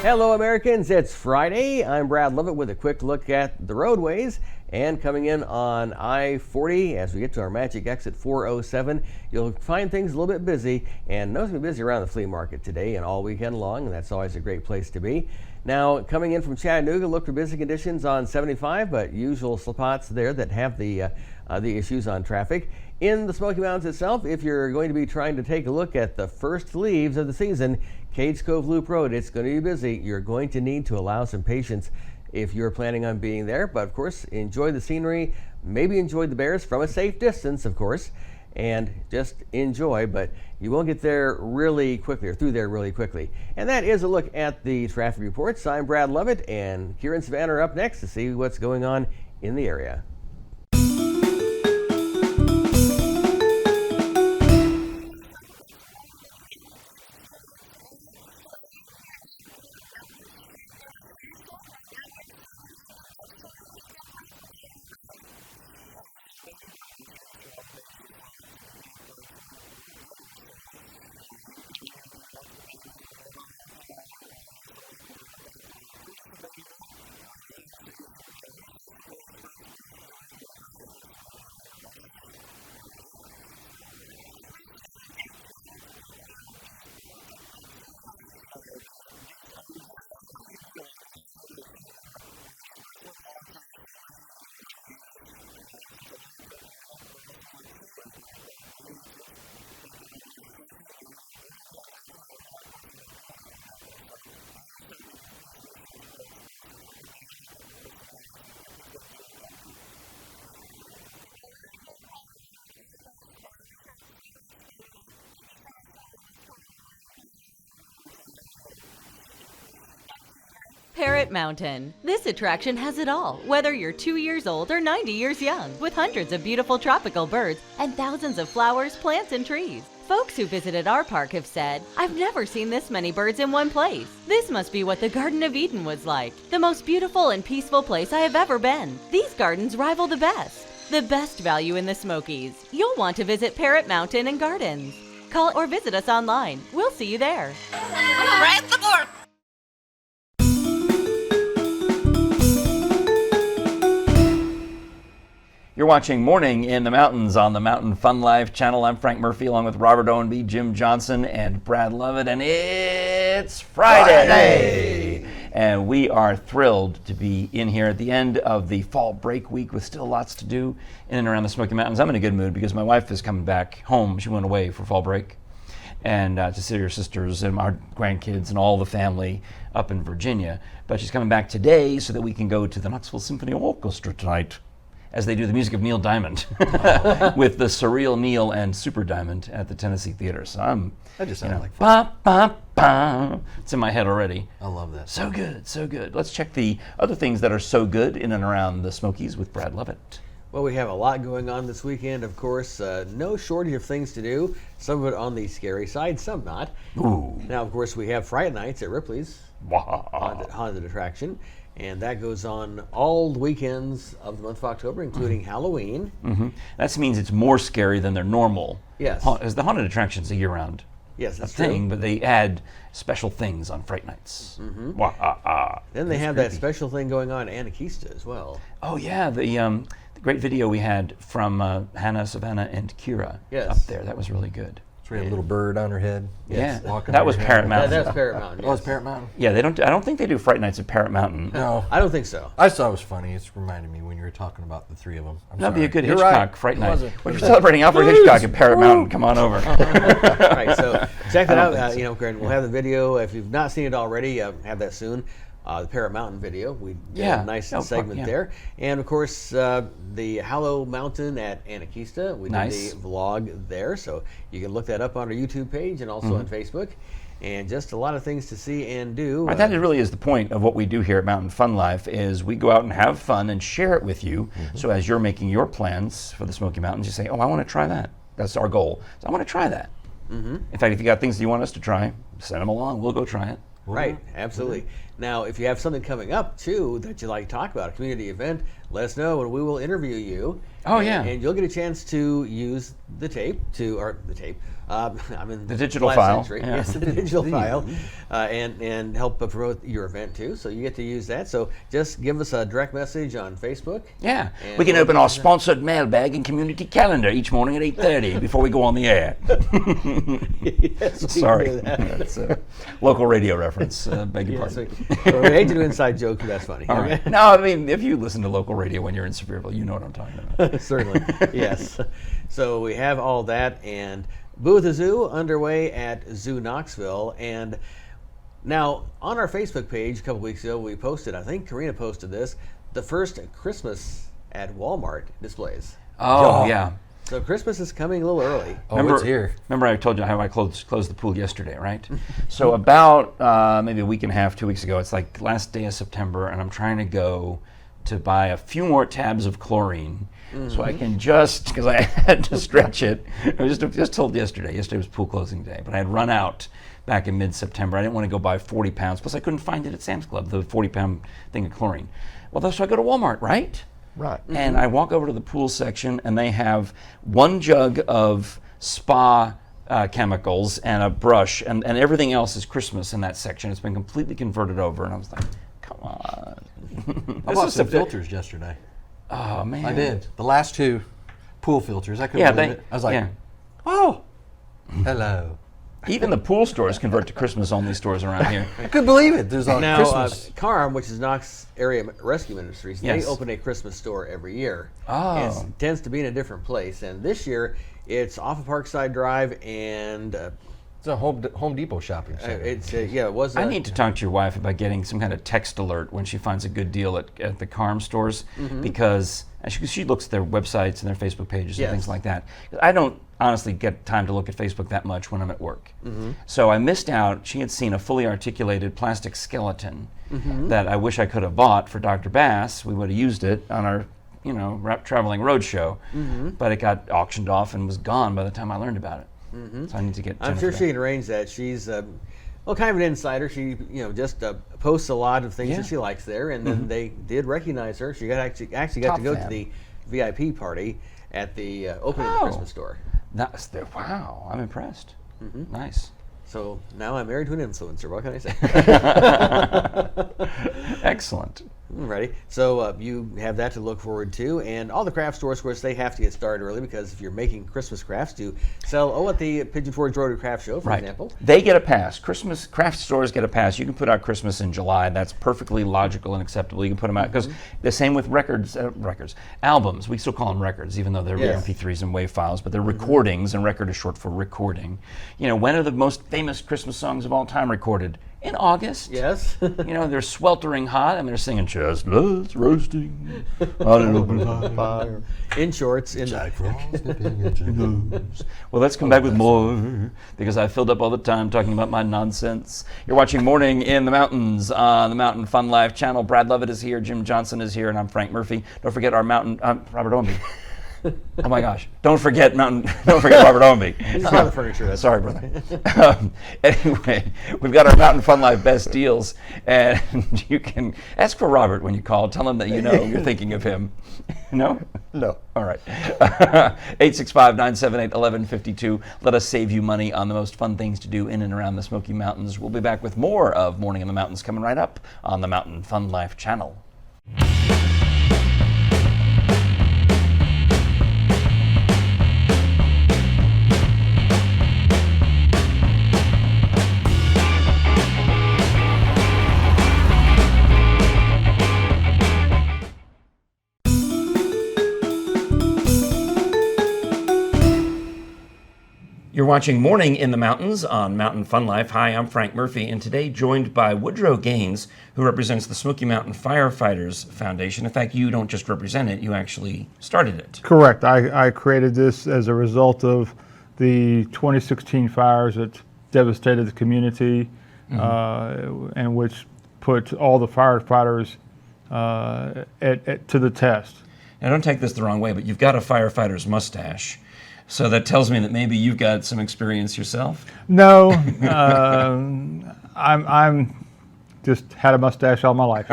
Hello, Americans. It's Friday. I'm Brad Lovett with a quick look at the roadways. And coming in on I-40, as we get to our magic exit 407, you'll find things a little bit busy. And notice we're busy around the flea market today and all weekend long, and that's always a great place to be. Now, coming in from Chattanooga, look for busy conditions on 75, but usual spots there that have the issues on traffic. In the Smoky Mountains itself, if you're going to be trying to take a look at the first leaves of the season, Cage Cove Loop Road, it's going to be busy. You're going to need to allow some patience if you're planning on being there. But of course, enjoy the scenery, maybe enjoy the bears from a safe distance, of course, and just enjoy, but you won't get there really quickly or through there really quickly. And that is a look at the traffic reports. I'm Brad Lovett, and Kieran and Savannah are up next to see what's going on in the area. Parrot Mountain. This attraction has it all, whether you're 2 years old or 90 years young, with hundreds of beautiful tropical birds and thousands of flowers, plants, and trees. Folks who visited our park have said, "I've never seen this many birds in one place. This must be what the Garden of Eden was like. The most beautiful and peaceful place I have ever been. These gardens rival the best. The best value in the Smokies. You'll want to visit Parrot Mountain and Gardens. Call or visit us online. We'll see you there." Right the board. You're watching Morning in the Mountains on the Mountain Fun Life channel. I'm Frank Murphy along with Robert Owenby, Jim Johnson, and Brad Lovett, and it's Friday! And we are thrilled to be in here at the end of the fall break week with still lots to do in and around the Smoky Mountains. I'm in a good mood because my wife is coming back home. She went away for fall break and to see her sisters and our grandkids and all the family up in Virginia. But she's coming back today so that we can go to the Knoxville Symphony Orchestra tonight, as they do the music of Neil Diamond with the Surreal Neil and Super Diamond at the Tennessee Theater. So That just sounded like fun. ba, ba, ba. It's in my head already. I love that. So good, so good. Let's check the other things that are so good in and around the Smokies with Brad Lovett. Well, we have a lot going on this weekend, of course. No shortage of things to do. Some of it on the scary side, some not. Ooh. Now, of course, we have Friday nights at Ripley's haunted attraction. And that goes on all the weekends of the month of October, including Halloween. Mm-hmm. That means it's more scary than their normal. Yes. As the haunted attraction's a year-round Yes, that's thing, true. but they add special things on Fright Nights. Mm-hmm. Then they have that creepy. special thing going on in Anakista as well. Oh yeah, the great video we had from Hannah, Savannah, and Kira Yes. up there. That was really good. So we had a little bird on her head. Yeah, walking that on was her Parrot head. Mountain. That's Parrot Mountain. Oh, it's yes. Parrot Mountain? Yeah, they don't. I don't think they do Fright Nights at Parrot Mountain. No. I don't think so. I just thought it was funny. It's reminded me when you were talking about the three of them. That'd be a good You're Hitchcock right. Fright It Night. wasn't. Well, you're celebrating Alfred Hitchcock at Parrot Mountain. Come on over. Right, so check that I out. don't think so. We'll have the video. If you've not seen it already, have that soon. The Parrot Mountain video. We did a nice segment there. And of course, the Hallow Mountain at Anakista. We did the vlog there. So you can look that up on our YouTube page and also on Facebook. And just a lot of things to see and do. That really is the point of what we do here at Mountain Fun Life, is we go out and have fun and share it with you. So as you're making your plans for the Smoky Mountains, you say, oh, I want to try that. That's our goal. So I want to try that. In fact, if you got things that you want us to try, send them along. We'll go try it. Right, absolutely. Now, if you have something coming up, too, that you'd like to talk about, a community event, let us know and we will interview you. Oh, and, yeah. And you'll get a chance to use the tape I'm in The digital last file. century. Yeah. Yes, the digital file, and help promote your event too. So you get to use that. So just give us a direct message on Facebook. Yeah, And we can we'll open do our that. sponsored mailbag and community calendar each morning at 8:30 before we go on the air. Yes, we Sorry, can do that. that's a local radio reference. Beg your Yes, pardon. we hate to do inside jokes, but that's funny. All Okay? right. No, I mean, if you listen to local radio when you're in Sevierville, you know what I'm talking about. Certainly, yes. So we have all that, and Boo the Zoo underway at Zoo Knoxville. And now on our Facebook page a couple weeks ago, we posted, I think Karina posted this, the first Christmas at Walmart displays. Oh, yeah. So Christmas is coming a little early. Oh, it's here. Remember I told you how I closed the pool yesterday, right? So about maybe a week and a half, 2 weeks ago, it's like last day of September, and I'm trying to go to buy a few more tabs of chlorine so I can just, because I had to stretch it. I was just told yesterday was pool closing day, but I had run out back in mid-September. I didn't want to go buy 40 pounds, plus I couldn't find it at Sam's Club, the 40-pound thing of chlorine. Well, so I go to Walmart, right? Right. And I walk over to the pool section, and they have one jug of spa chemicals and a brush, and everything else is Christmas in that section. It's been completely converted over, and I was like, come on. I bought some filters yesterday. Oh, man. I did. The last two pool filters. I couldn't Yeah, believe it. I was like, yeah. oh, hello. Even the pool stores convert to Christmas-only stores around here. I couldn't believe it. There's a Now, Christmas. CARM, which is Knox Area Rescue Ministries, Yes. they open a Christmas store every year. Oh. And it tends to be in a different place. And this year, it's off of Parkside Drive, and It's a Home Depot shopping center. it was. I need to talk to your wife about getting some kind of text alert when she finds a good deal at the CARM stores, because she looks at their websites and their Facebook pages Yes. and things like that. I don't honestly get time to look at Facebook that much when I'm at work. So I missed out. She had seen a fully articulated plastic skeleton that I wish I could have bought for Dr. Bass. We would have used it on our traveling road show, but it got auctioned off and was gone by the time I learned about it. So I need to get I'm Jennifer sure she can arrange that. She's kind of an insider. She just posts a lot of things Yeah. that she likes there, and then they did recognize her. She actually got Top to go fan. to the VIP party at the opening of the Oh. Christmas store. Wow, I'm impressed. Nice. So now I'm married to an influencer. What can I say? Excellent. Ready. So you have that to look forward to, and all the craft stores, of course, they have to get started early, because if you're making Christmas crafts to sell, at the Pigeon Forge Rotary Craft Show, for example. They get a pass. Christmas craft stores get a pass. You can put out Christmas in July. That's perfectly logical and acceptable. You can put them out because the same with albums. We still call them records, even though they're Yes. MP3s and WAV files, but they're recordings, and record is short for recording. When are the most famous Christmas songs of all time recorded? In August. Yes. They're sweltering hot, and they're singing chestnuts roasting on an open fire. In shorts. Jack Frost nipping at your nose. Well, let's come back with more, because I filled up all the time talking about my nonsense. You're watching Morning in the Mountains on the Mountain Fun Live channel. Brad Lovett is here, Jim Johnson is here, and I'm Frank Murphy. Don't forget our Robert Owenby. Oh my gosh! Don't forget Robert Owenby. He's got the furniture. That's Sorry, brother. Anyway, we've got our Mountain Fun Live best deals, and you can ask for Robert when you call. Tell him that you're thinking of him. No? No. All right. 865-978-1152. Let us save you money on the most fun things to do in and around the Smoky Mountains. We'll be back with more of Morning in the Mountains coming right up on the Mountain Fun Life channel. You're watching Morning in the Mountains on Mountain Fun Life. Hi, I'm Frank Murphy, and today joined by Woodrow Gaines, who represents the Smoky Mountain Firefighters Foundation. In fact, you don't just represent it, you actually started it. Correct. I created this as a result of the 2016 fires that devastated the community, and which put all the firefighters to the test. Now, don't take this the wrong way, but you've got a firefighter's mustache. So that tells me that maybe you've got some experience yourself? No, I'm just had a mustache all my life.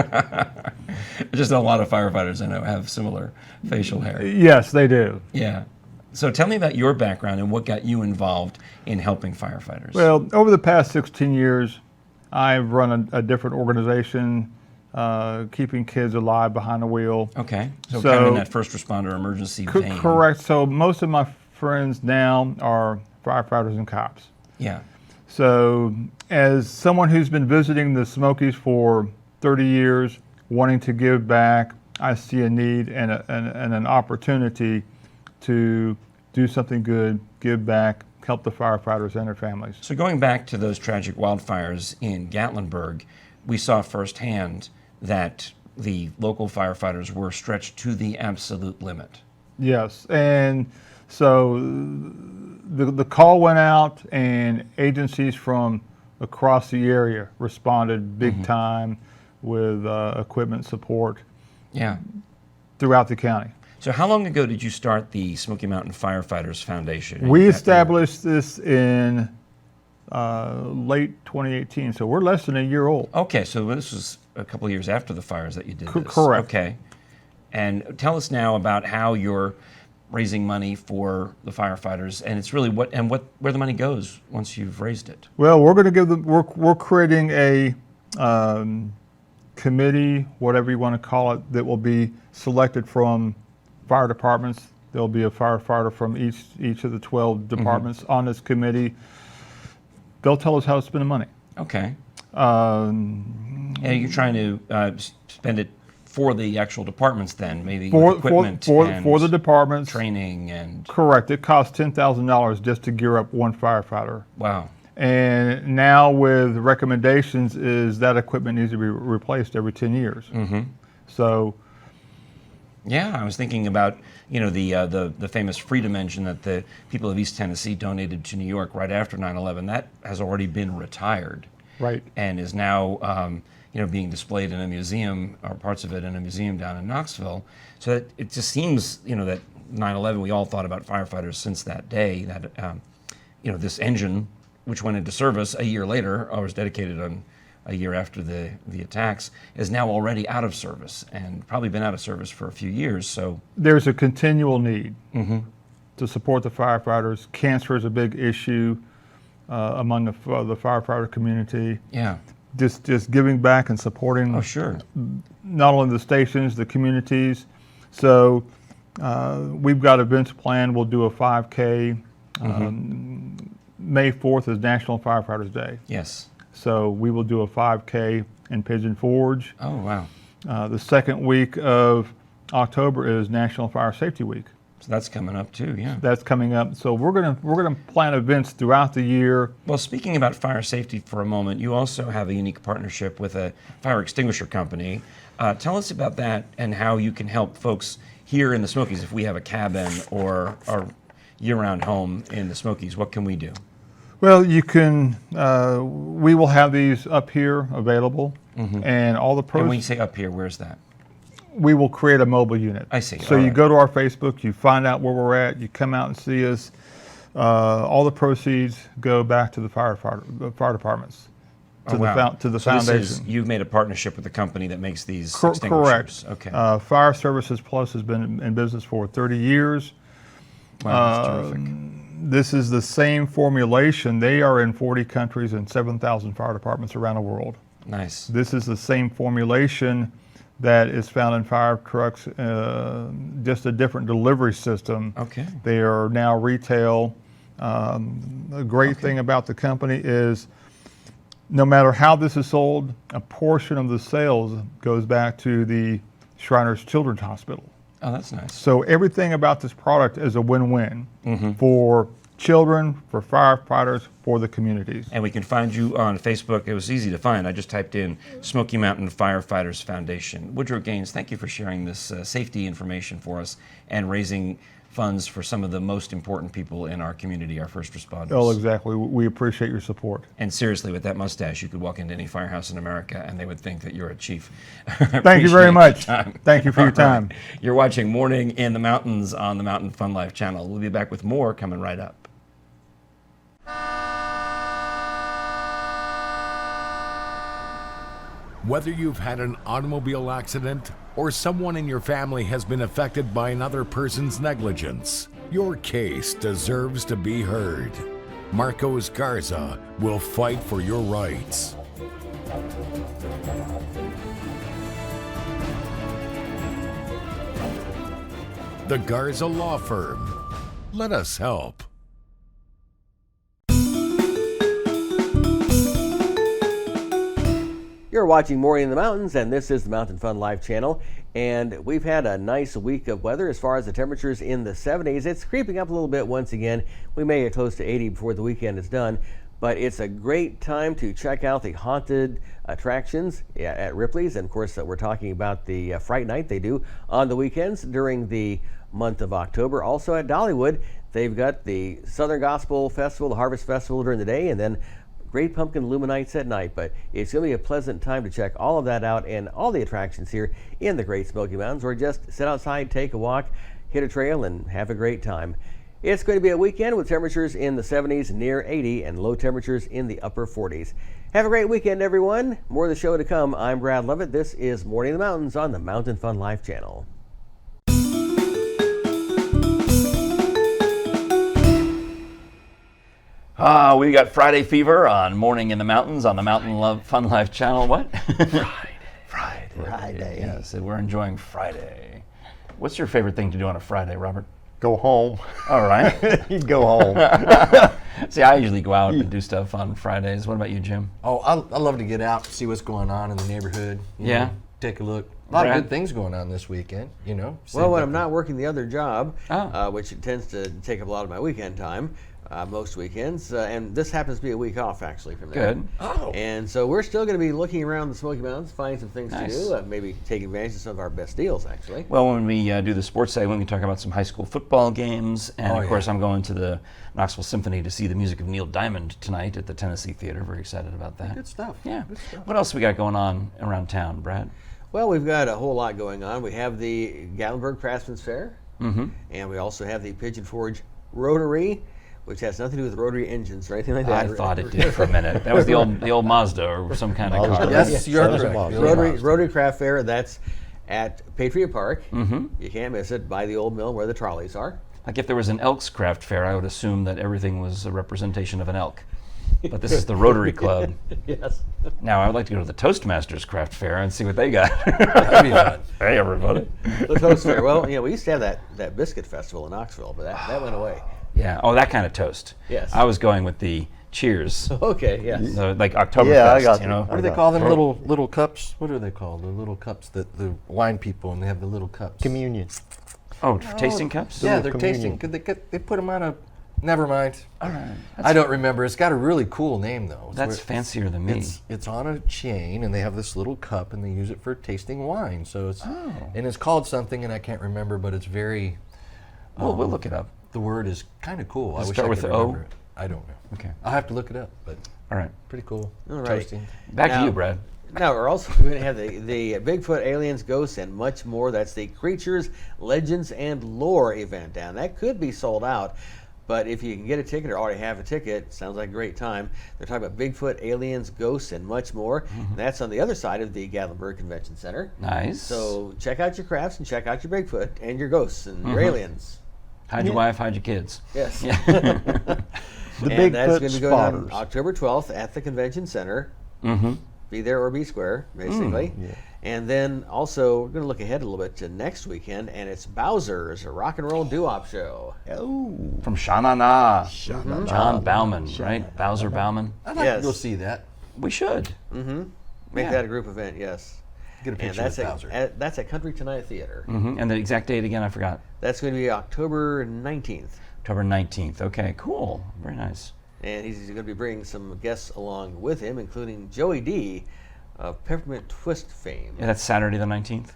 Just a lot of firefighters I know have similar facial hair. Yes, they do. Yeah. So tell me about your background and what got you involved in helping firefighters. Well, over the past 16 years, I've run a different organization, keeping kids alive behind the wheel. Okay. So kind of in that first responder emergency vein. Correct. So most of my friends now are firefighters and cops. Yeah. So as someone who's been visiting the Smokies for 30 years, wanting to give back, I see a need and an opportunity to do something good, give back, help the firefighters and their families. So going back to those tragic wildfires in Gatlinburg, we saw firsthand that the local firefighters were stretched to the absolute limit. Yes, and so the call went out and agencies from across the area responded big time with equipment support Yeah. throughout the county. So how long ago did you start the Smoky Mountain Firefighters Foundation? We established this in late 2018, so we're less than a year old. Okay, so this was a couple of years after the fires that you did this. Correct. Okay. And tell us now about how you're raising money for the firefighters, and it's really where the money goes once you've raised it. Well, we're going to give them. We're creating a committee, whatever you want to call it, that will be selected from fire departments. There'll be a firefighter from each of the 12 departments on this committee. They'll tell us how to spend the money. Okay. And you're trying to spend it for the actual departments then, maybe with equipment for the departments. Training and... Correct. It costs $10,000 just to gear up one firefighter. Wow. And now with recommendations is that equipment needs to be replaced every 10 years. So... Yeah, I was thinking about, the famous Freedom Engine that the people of East Tennessee donated to New York right after 9/11. That has already been retired. Right. And is now, being displayed in a museum, or parts of it in a museum down in Knoxville. So that it just seems, that 9/11, we all thought about firefighters since that day, that, this engine, which went into service a year later, or was dedicated on a year after the attacks, is now already out of service and probably been out of service for a few years. So there's a continual need to support the firefighters. Cancer is a big issue among the firefighter community. Yeah. Just giving back and supporting not only the stations, the communities. So we've got events planned. We'll do a 5K. May 4th is National Firefighters Day. Yes. So we will do a 5K in Pigeon Forge. Oh, wow. The second week of October is National Fire Safety Week. So that's coming up too, yeah. That's coming up. So we're gonna plan events throughout the year. Well, speaking about fire safety for a moment, you also have a unique partnership with a fire extinguisher company. Tell us about that and how you can help folks here in the Smokies. If we have a cabin or our year-round home in the Smokies, what can we do? Well, you can. We will have these up here available, and all the And pros. when you say up here, where's that? We will create a mobile unit. I see. So All you right. go to our Facebook, you find out where we're at, you come out and see us. All the proceeds go back to the fire departments, to the So this foundation. is, you've made a partnership with a company that makes these extinguishers. Correct. Okay. Fire Services Plus has been in business for 30 years. Wow, that's terrific. This is the same formulation. They are in 40 countries and 7,000 fire departments around the world. Nice. This is the same formulation that is found in fire trucks, just a different delivery system. Okay. They are now retail. The great thing about the company is no matter how this is sold, a portion of the sales goes back to the Shriners Children's Hospital. Oh, that's nice. So everything about this product is a win-win for children, for firefighters, for the communities. And we can find you on Facebook. It was easy to find. I just typed in Smoky Mountain Firefighters Foundation. Woodrow Gaines, thank you for sharing this safety information for us and raising funds for some of the most important people in our community, our first responders. Oh, exactly. We appreciate your support. And seriously, with that mustache, you could walk into any firehouse in America and they would think that you're a chief. Thank you very much. Thank you for your time. Right. You're watching Morning in the Mountains on the Mountain Fun Life channel. We'll be back with more coming right up. Whether you've had an automobile accident or someone in your family has been affected by another person's negligence, your case deserves to be heard. Marcos Garza will fight for your rights. The Garza Law Firm. Let us help. You're watching Morning in the Mountains, and this is the Mountain Fun Live channel. And we've had a nice week of weather as far as the temperatures in the 70s. It's creeping up a little bit once again. We may get close to 80 before the weekend is done, but it's a great time to check out the haunted attractions at Ripley's. And of course, we're talking about the Fright Night they do on the weekends during the month of October. Also at Dollywood, they've got the Southern Gospel Festival, the Harvest Festival during the day, and then Great Pumpkin Luminites at night. But it's going to be a pleasant time to check all of that out and all the attractions here in the Great Smoky Mountains, or just sit outside, take a walk, hit a trail, and have a great time. It's going to be a weekend with temperatures in the 70s, near 80, and low temperatures in the upper 40s. Have a great weekend, everyone. More of the show to come. I'm Brad Lovett. This is Morning in the Mountains on the Mountain Fun Life channel. We got Friday fever on Morning in the Mountains on the Mountain Fun Life channel. What? Friday. Yes, we're enjoying Friday. What's your favorite thing to do on a Friday, Robert? Go home. All right. You go home. See, I usually go out and do stuff on Fridays. What about you, Jim? Oh, I love to get out, see what's going on in the neighborhood. Yeah. Take a look. A lot Brad? of good things going on this weekend, you know. Well, when I'm not working the other job, Oh. which tends to take up a lot of my weekend time, most weekends, and this happens to be a week off actually from there. Good. Oh. And so we're still going to be looking around the Smoky Mountains, finding some things Nice. to do, maybe take advantage of some of our best deals actually. Well, when we do the sports segment, we can talk about some high school football games. And, of course, I'm going to the Knoxville Symphony to see the music of Neil Diamond tonight at the Tennessee Theater. Very excited about that. Good stuff. Yeah. Good stuff. What else we got going on around town, Brad? Well, we've got a whole lot going on. We have the Gatlinburg Craftsman's Fair, and we also have the Pigeon Forge Rotary, which has nothing to do with rotary engines or anything like that. I thought it did for a minute. That was the old Mazda or some kind of car. Yes, you're Sounds correct. about Really. Rotary Craft Fair, that's at Patriot Park. You can't miss it, by the old mill where the trolleys are. Like if there was an Elks Craft Fair, I would assume that everything was a representation of an elk. But this is the Rotary Club. Yes. Now, I would like to go to the Toastmasters Craft Fair and see what they got. That'd be fun. Hey, everybody. The Toast Fair. Well, we used to have that biscuit festival in Knoxville, but that went away. Yeah. Oh, that kind of toast. Yes. I was going with the Cheers. Okay, yes. Like Oktoberfest, Yeah, I got you know. What do they call them? Little cups? What are they called? The little cups that the wine people, and they have the little cups. Communion. Oh, tasting cups? Yeah, Little they're communion. tasting. They put them on a. Never mind. All right. I don't remember. It's got a really cool name though. It's That's where- fancier than me. It's on a chain, and they have this little cup, and they use it for tasting wine. So it's and it's called something, and I can't remember, but it's very. We'll look it up. The word is kind of cool. Does it I wish start I with could the O? remember it. I don't know. Okay. I'll have to look it up, but All right. pretty cool. All right. Toasting. Back to Now- you, Brad. Now, we're also going to have the Bigfoot, Aliens, Ghosts, and much more. That's the Creatures, Legends, and Lore event down. That could be sold out, but if you can get a ticket or already have a ticket, sounds like a great time. They're talking about Bigfoot, Aliens, Ghosts, and much more. And that's on the other side of the Gatlinburg Convention Center. Nice. So check out your crafts and check out your Bigfoot and your ghosts and your aliens. Hide your wife, hide your kids. Yes. The And that's Bigfoot going to be going on spotters. October 12th at the Convention Center. Mm-hmm. Be there or be square, basically. And then also, we're going to look ahead a little bit to next weekend, and it's Bowser's, a rock and roll doo-wop show. Oh. From Sha-Na-Na. John Bauman, right? Bowser Bauman. I'd like Yes. to go see that. We should. Make Yeah. that a group event, yes. Get a And picture that's with Bowser. that's at Country Tonight Theater. And the exact date again, I forgot. That's going to be October 19th. October 19th. Okay, cool. Very nice. And he's going to be bringing some guests along with him, including Joey D of Peppermint Twist fame. Yeah, that's Saturday the 19th?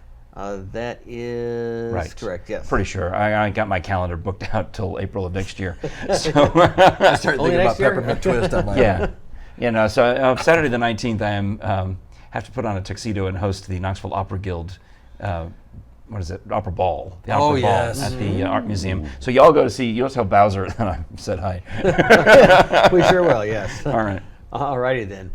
That is Right. correct, yes. Pretty sure. I got my calendar booked out till April of next year. So, I started Only thinking about next year? Peppermint Twist. I'm like, yeah. You know, so Saturday the 19th, I am have to put on a tuxedo and host the Knoxville Opera Guild, what is it, Opera Ball. The Opera Oh, Ball yes. at the Art Museum. So y'all go to see, you'll tell Bowser that I said hi. We sure will, yes. All right. All righty then.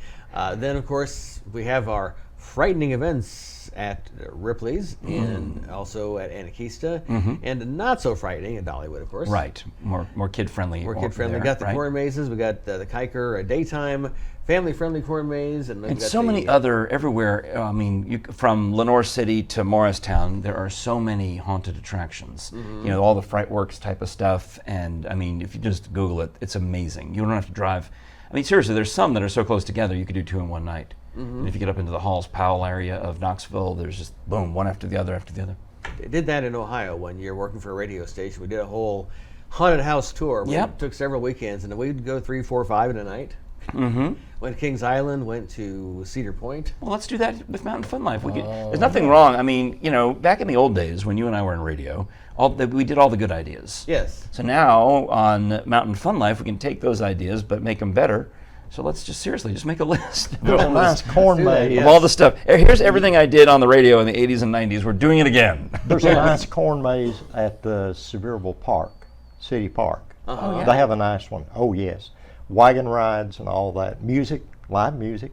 Then, of course, we have our frightening events at Ripley's and also at Anakeesta, and not so frightening at Dollywood, of course. Right, more kid friendly. More kid friendly. We got the corn mazes. We got the Kiker daytime family friendly corn maze, and, and so many other everywhere. I mean, from Lenore City to Morristown, there are so many haunted attractions. You know, all the Frightworks type of stuff, and I mean, if you just Google it, it's amazing. You don't have to drive. I mean, seriously, there's some that are so close together you could do 2 in one night. And if you get up into the Halls Powell area of Knoxville, there's just boom, one after the other after the other. They did that in Ohio one year, working for a radio station. We did a whole haunted house tour. We took several weekends, and we'd go 3, 4, 5 in a night. Went to Kings Island, went to Cedar Point. Well, let's do that with Mountain Fun Life. There's nothing wrong. I mean, you know, back in the old days when you and I were in radio, we did all the good ideas. Yes. So now on Mountain Fun Life, we can take those ideas but make them better. So let's just seriously just make a list There's a nice corn maze. of all the stuff. Here's everything I did on the radio in the 80s and 90s. We're doing it again. There's a nice corn maze at the Sevierville Park, City Park. They have a nice one. Oh, yes. Wagon rides and all that. Music, live music.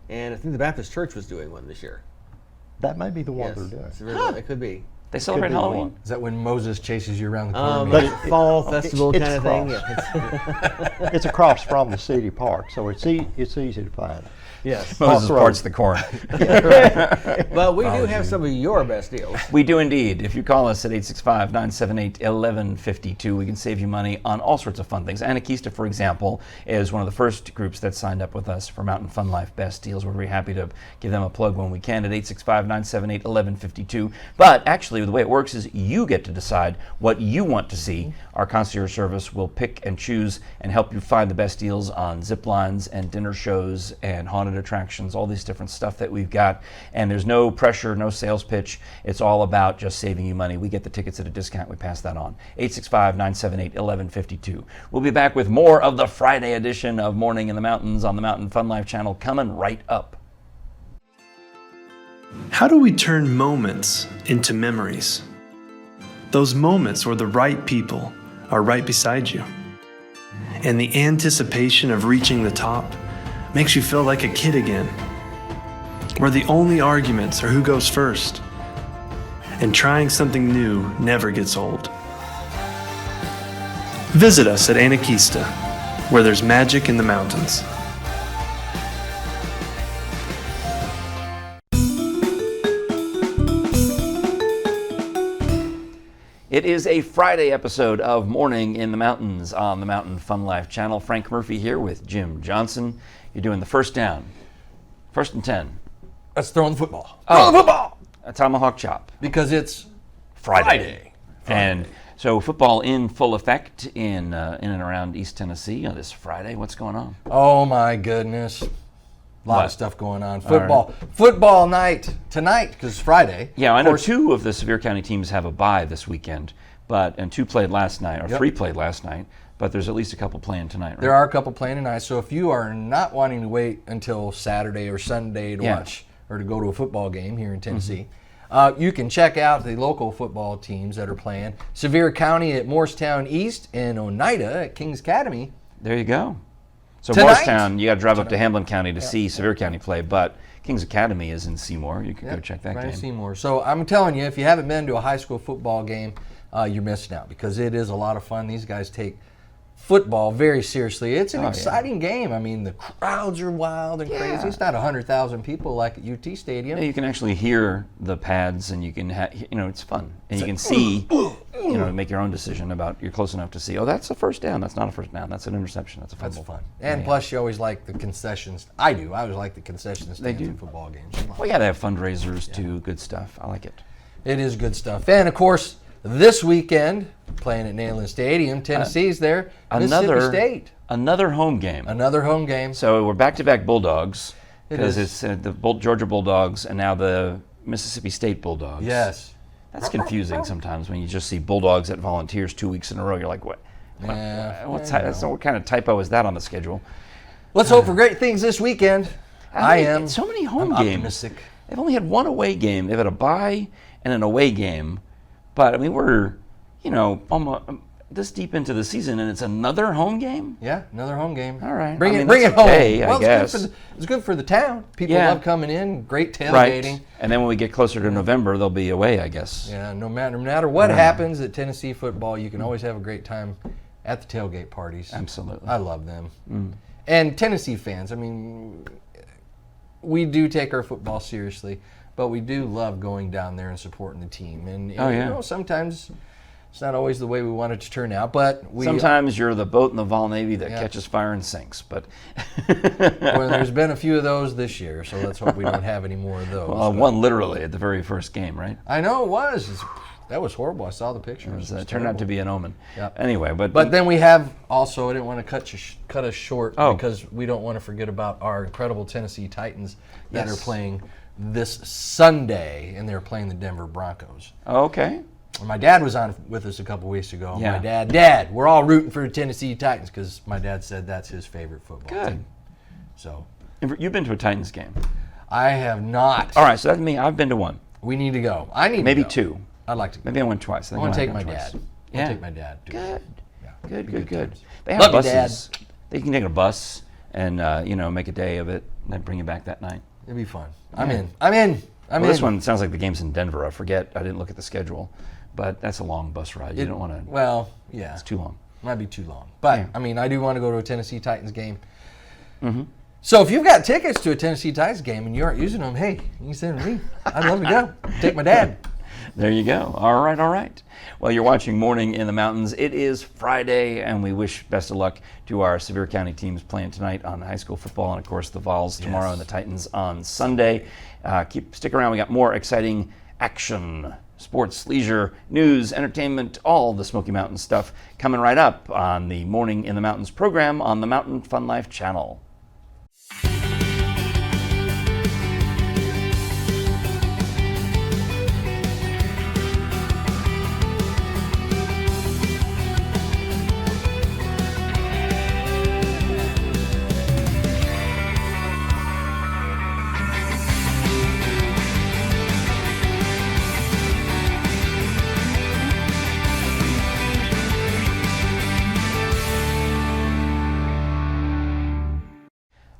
And I think the Baptist Church was doing one this year. That may be the one Yes, they're doing. Sevierville, it could be. They celebrate Could be the Halloween. one. Is that when Moses chases you around the corn But maze? Fall festival it's kind of thing. across. It's across from the City Park, so it's easy to find. Yes. Moses Road. parts the corn. But we do have some of your best deals. We do indeed. If you call us at 865-978-1152, we can save you money on all sorts of fun things. Anakeesta, for example, is one of the first groups that signed up with us for Mountain Fun Life Best Deals. We're very happy to give them a plug when we can at 865-978-1152. But actually, the way it works is you get to decide what you want to see. Our concierge service will pick and choose and help you find the best deals on zip lines and dinner shows and haunted attractions, all these different stuff that we've got. And there's no pressure, no sales pitch. It's all about just saving you money. We get the tickets at a discount. We pass that on. 865-978-1152. We'll be back with more of the Friday edition of Morning in the Mountains on the Mountain Fun Life channel coming right up. How do we turn moments into memories? Those moments where the right people are right beside you. And the anticipation of reaching the top makes you feel like a kid again. Where the only arguments are who goes first. And trying something new never gets old. Visit us at Anakeesta, where there's magic in the mountains. It is a Friday episode of Morning in the Mountains on the Mountain Fun Life channel. Frank Murphy here with Jim Johnson. You're doing the first down. 1st and 10. Let's throw in the football. Throw the football! A tomahawk chop. Because it's Friday. And so football in full effect in and around East Tennessee on this Friday. What's going on? Oh my goodness. A lot What? of stuff going on. Football night tonight, because it's Friday. Yeah, I Of know course, 2 of the Sevier County teams have a bye this weekend, and 2 played last night, or 3 played last night, but there's at least a couple playing tonight, right? there are a couple playing tonight, so if you are not wanting to wait until Saturday or Sunday to watch or to go to a football game here in Tennessee, you can check out the local football teams that are playing. Sevier County at Morristown East and Oneida at Kings Academy. There you go. So Tonight? Morristown, you got to drive up to Hamlin County to see Sevier County play, but Kings Academy is in Seymour. You can go check that Right in game. Seymour. So I'm telling you, if you haven't been to a high school football game, you're missing out because it is a lot of fun. These guys take football very seriously. It's an exciting game. I mean, the crowds are wild and crazy. It's not 100,000 people like at UT Stadium. Yeah, you can actually hear the pads, and you can, it's fun, and you can see, make your own decision about. You're close enough to see. Oh, that's a first down. That's not a first down. That's an interception. That's a fumble. That's fun. And plus, you always like the concessions. I do. I always like the concession stands in football games. Well, yeah, they have fundraisers too. Good stuff. I like it. It is good stuff. And of course, this weekend, playing at Neyland Stadium, Tennessee's there. Mississippi State. Another home game. Another home game. So we're back-to-back Bulldogs because is. it's the Georgia Bulldogs and now the Mississippi State Bulldogs. Yes. That's confusing sometimes when you just see Bulldogs at Volunteers 2 weeks in a row. You're like, what? Yeah. What kind of typo is that on the schedule? Let's hope for great things this weekend. I am. So many home I'm games. optimistic. They've only had one away game. They've had a bye and an away game. But, I mean, we're, almost this deep into the season and it's another home game? Yeah, another home game. All right. Bring I mean, it that's home. okay, I Well, guess. It's good for the town. People Yeah. love coming in. Great tailgating. Right. And then when we get closer to November, they'll be away, I guess. Yeah, no matter what happens at Tennessee football, you can always have a great time at the tailgate parties. Absolutely. I love them. And Tennessee fans, I mean, we do take our football seriously, but we do love going down there and supporting the team. And Oh, yeah. you know, sometimes it's not always the way we want it to turn out, but Sometimes you're the boat in the Vol Navy that catches fire and sinks, but well, there's been a few of those this year, so let's hope we don't have any more of those. well, one literally at the very first game, right? I know it was. That was horrible. I saw the pictures. It turned out to be an omen. Yep. Anyway, But then we have also, I didn't want to cut us short Oh. because we don't want to forget about our incredible Tennessee Titans that Yes. are playing this Sunday, and they're playing the Denver Broncos. Okay. My dad was on with us a couple weeks ago. Yeah. My Dad, we're all rooting for the Tennessee Titans because my dad said that's his favorite football Good. team. So You've been to a Titans game. I have not. All right, so that's me. I've been to one. We need to go. I need Maybe to go. two. I'd like to go. Maybe I went twice. I want to take my twice. dad. I Yeah. want to take my dad. Too. Good. Yeah. Good. times. They have Love you, buses. They can take a bus and make a day of it, and then bring you back that night. It'd be fun. Yeah. I'm in. Well, this one sounds like the game's in Denver. I forget. I didn't look at the schedule, but that's a long bus ride. You don't want to. Well, yeah. It's too long. Might be too long. But, Yeah. I mean, I do want to go to a Tennessee Titans game. So if you've got tickets to a Tennessee Titans game and you aren't using them, hey, you can send them to me. I'd love to go. Take my dad. There you go. All right. Well, you're watching Morning in the Mountains. It is Friday, and we wish best of luck to our Sevier County teams playing tonight on high school football, and of course the Vols tomorrow and the Titans on Sunday. Stick around. We got more exciting action, sports, leisure, news, entertainment, all the Smoky Mountain stuff coming right up on the Morning in the Mountains program on the Mountain Fun Life channel.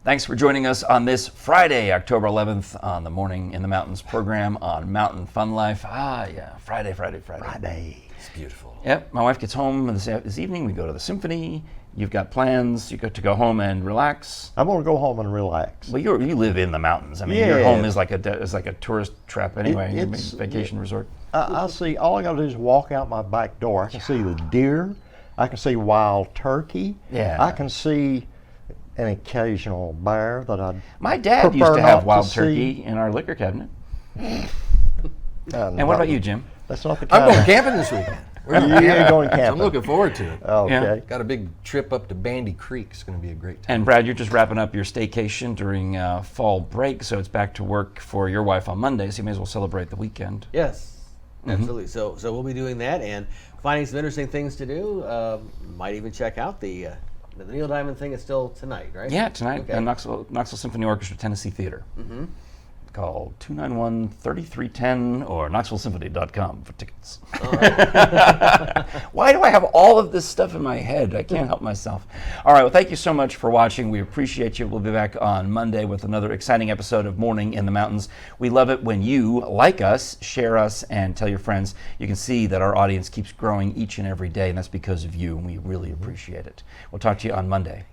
Thanks for joining us on this Friday, October 11th, on the Morning in the Mountains program on Mountain Fun Life. Friday. It's beautiful. Yep, my wife gets home this evening. We go to the symphony. You've got plans. You got to go home and relax. I'm going to go home and relax. Well, you live in the mountains. I mean, your home Yeah. is like a tourist trap anyway. It's Vacation resort. I see, all I got to do is walk out my back door. I can see the deer. I can see wild turkey. Yeah. I can see an occasional bear that I'd My dad used prefer to not have wild see. turkey in our liquor cabinet. And And what about you, Jim? That's not the I'm kind going of... camping this weekend. You're going So I'm camping. looking forward to it. Okay. Got a big trip up to Bandy Creek. It's going to be a great time. And Brad, you're just wrapping up your staycation during fall break, so it's back to work for your wife on Monday, so you may as well celebrate the weekend. Yes, absolutely. So we'll be doing that and finding some interesting things to do. Might even check out the Neil Diamond thing is still tonight, right? Yeah, tonight, Okay. Knoxville Symphony Orchestra, Tennessee Theater. Call 291-3310 or knoxvillesymphony.com for tickets. Why do I have all of this stuff in my head? I can't help myself. All right, well, thank you so much for watching. We appreciate you. We'll be back on Monday with another exciting episode of Morning in the Mountains. We love it when you like us, share us, and tell your friends. You can see that our audience keeps growing each and every day, and that's because of you, and we really appreciate it. We'll talk to you on Monday.